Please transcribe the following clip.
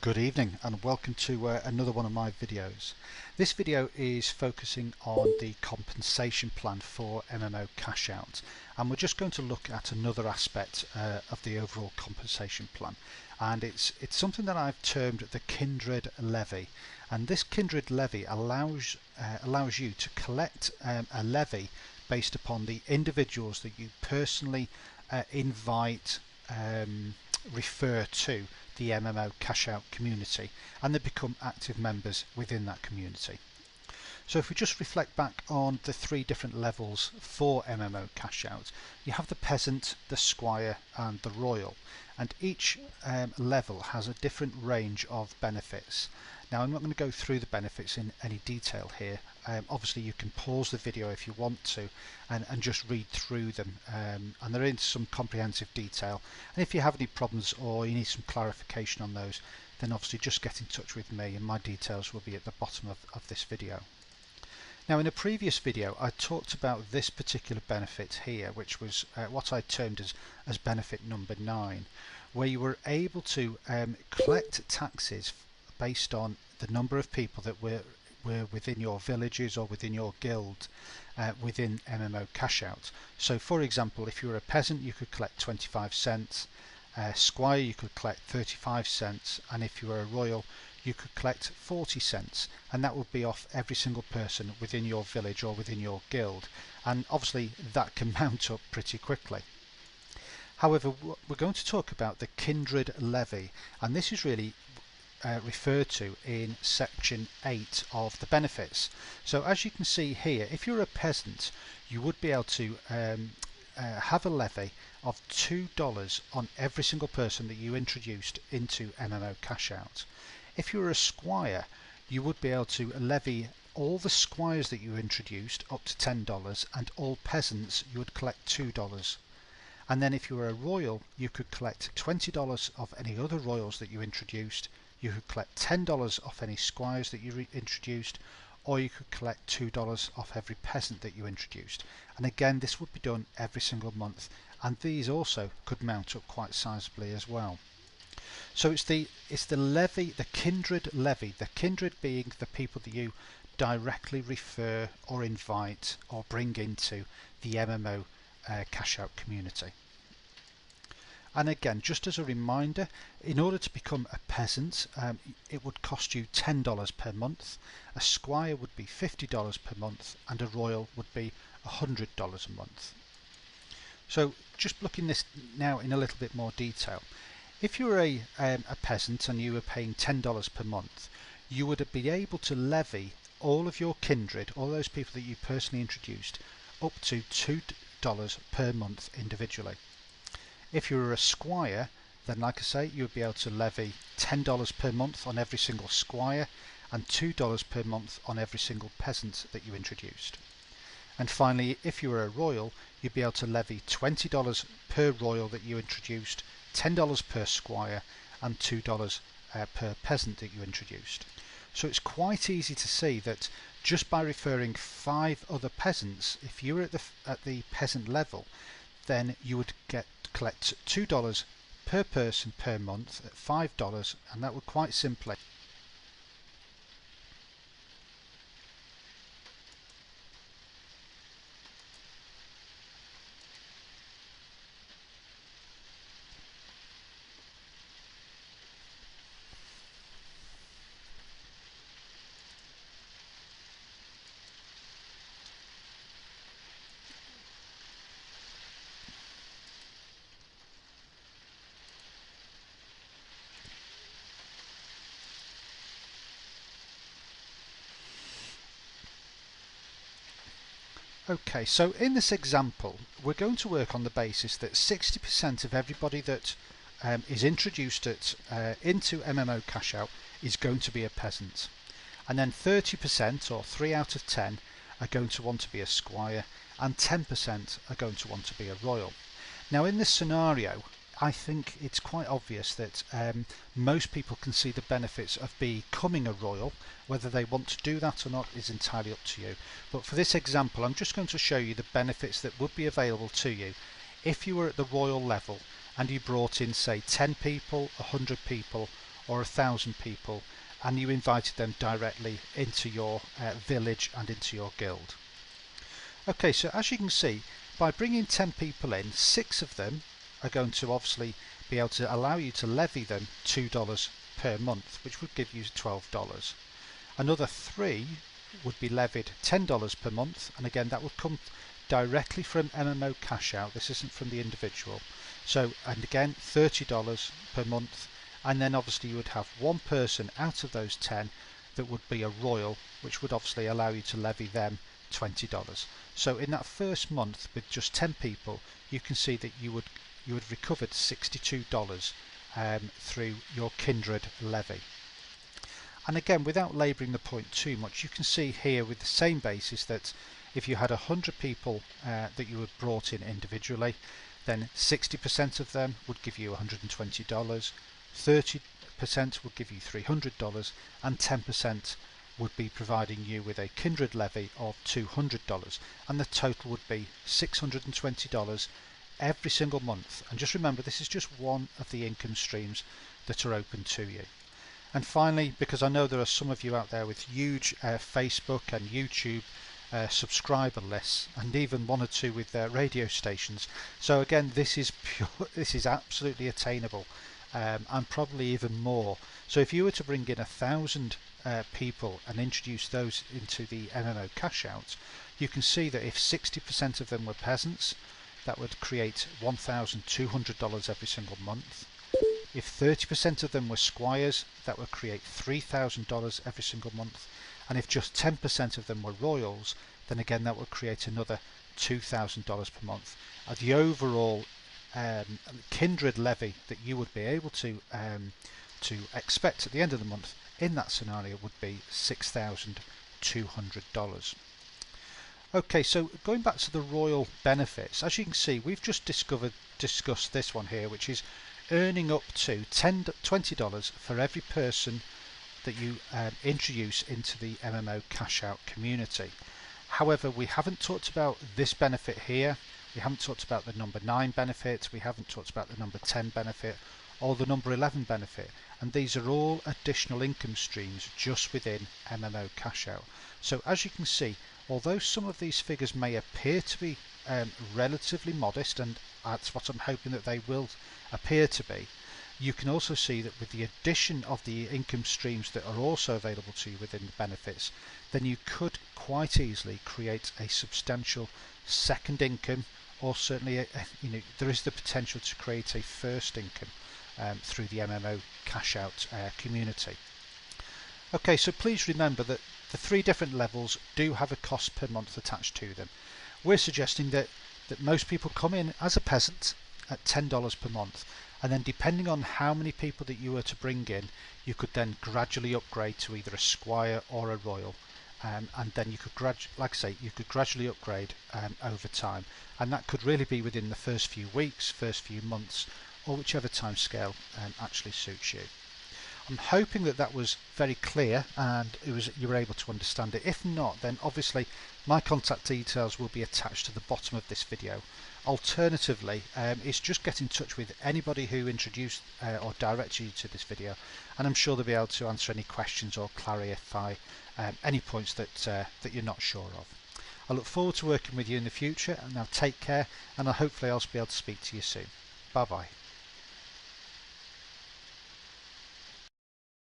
Good evening and welcome to another one of my videos. This video is focusing on the compensation plan for MMOCashOut, and we're just going to look at another aspect of the overall compensation plan, and it's something that I've termed the Kindred Levy. And this Kindred Levy allows you to collect a levy based upon the individuals that you personally invite, refer to the MMOCashOut community, and they become active members within that community. So if we just reflect back on the three different levels for MMOCashOut, you have the peasant, the squire and the royal, and each level has a different range of benefits. Now I'm not going to go through the benefits in any detail here. Obviously you can pause the video if you want to and just read through them, and they're in some comprehensive detail, and if you have any problems or you need some clarification on those, then obviously just get in touch with me and my details will be at the bottom of this video. Now in a previous video I talked about this particular benefit here, which was what I termed as benefit number 9, where you were able to collect taxes based on the number of people that were within your villages or within your guild within MMOCashOut. So for example, if you were a peasant you could collect 25 cents, squire you could collect 35 cents, and if you were a royal you could collect 40 cents, and that would be off every single person within your village or within your guild, and obviously that can mount up pretty quickly. However, we're going to talk about the Kindred Levy, and this is really referred to in section 8 of the benefits. So as you can see here, if you're a peasant you would be able to have a levy of $2 on every single person that you introduced into MMOCashOut. If you were a squire you would be able to levy all the squires that you introduced up to $10, and all peasants you would collect $2. And then if you were a royal you could collect $20 of any other royals that you introduced, you could collect $10 off any squires that you introduced, or you could collect $2 off every peasant that you introduced. And again, this would be done every single month, and these also could mount up quite sizably as well. So it's the levy, the Kindred Levy, the kindred being the people that you directly refer or invite or bring into the MMOCashOut community. And again, just as a reminder, in order to become a peasant, it would cost you $10 per month, a squire would be $50 per month, and a royal would be $100 a month. So just looking this now in a little bit more detail, if you were a peasant and you were paying $10 per month, you would be able to levy all of your kindred, all those people that you personally introduced, up to $2 per month individually. If you were a squire, then like I say, you would be able to levy $10 per month on every single squire and $2 per month on every single peasant that you introduced. And finally, if you were a royal, you'd be able to levy $20 per royal that you introduced, $10 per squire and $2 per peasant that you introduced. So it's quite easy to see that just by referring 5 other peasants, if you were at the peasant level, then you would collect $2 per person per month at $5, and that would quite simply Okay, so in this example we're going to work on the basis that 60% of everybody that is introduced into MMOCashOut is going to be a peasant, and then 30% or 3 out of 10 are going to want to be a squire, and 10% are going to want to be a royal. Now in this scenario I think it's quite obvious that most people can see the benefits of becoming a royal. Whether they want to do that or not is entirely up to you. But for this example, I'm just going to show you the benefits that would be available to you if you were at the royal level and you brought in say 10 people, 100 people or 1,000 people, and you invited them directly into your village and into your guild. Okay, so as you can see, by bringing 10 people in, 6 of them are going to obviously be able to allow you to levy them $2 per month, which would give you $12. Another 3 would be levied $10 per month, and again that would come directly from MMOCashOut. This isn't from the individual. So, and again $30 per month, and then obviously you would have one person out of those 10 that would be a royal, which would obviously allow you to levy them $20. So in that first month with just 10 people, you can see that you would recovered $62 through your Kindred levy. And again, without labouring the point too much, you can see here with the same basis that if you had 100 people that you had brought in individually, then 60% of them would give you $120, 30% would give you $300, and 10% would be providing you with a Kindred levy of $200, and the total would be $620 every single month. And just remember, this is just one of the income streams that are open to you. And finally, because I know there are some of you out there with huge Facebook and YouTube subscriber lists, and even 1 or 2 with their radio stations, so again this is absolutely attainable, and probably even more. So if you were to bring in 1,000 people and introduce those into the MMOCashOut, you can see that if 60% of them were peasants, that would create $1,200 every single month. If 30% of them were squires, that would create $3,000 every single month. And if just 10% of them were royals, then again that would create another $2,000 per month. The overall Kindred levy that you would be able to expect at the end of the month in that scenario would be $6,200. Okay, so going back to the royal benefits, as you can see, we've just discussed this one here, which is earning up to $20 for every person that you introduce into the MMOCashOut community. However, we haven't talked about this benefit here. We haven't talked about the number 9 benefit. We haven't talked about the number 10 benefit or the number 11 benefit. And these are all additional income streams just within MMOCashOut. So as you can see, although some of these figures may appear to be relatively modest, and that's what I'm hoping that they will appear to be, you can also see that with the addition of the income streams that are also available to you within the benefits, then you could quite easily create a substantial second income, or certainly there is the potential to create a first income through the MMOCashOut community. Okay, so please remember that the 3 different levels do have a cost per month attached to them. We're suggesting that most people come in as a peasant at $10 per month, and then depending on how many people that you were to bring in, you could then gradually upgrade to either a squire or a royal, and then you could gradually upgrade over time, and that could really be within the first few weeks, first few months, or whichever time scale actually suits you. I'm hoping that was very clear and you were able to understand it. If not, then obviously my contact details will be attached to the bottom of this video. Alternatively, it's just get in touch with anybody who introduced or directed you to this video, and I'm sure they'll be able to answer any questions or clarify any points that you're not sure of. I look forward to working with you in the future, and now take care, and hopefully I'll be able to speak to you soon. Bye bye.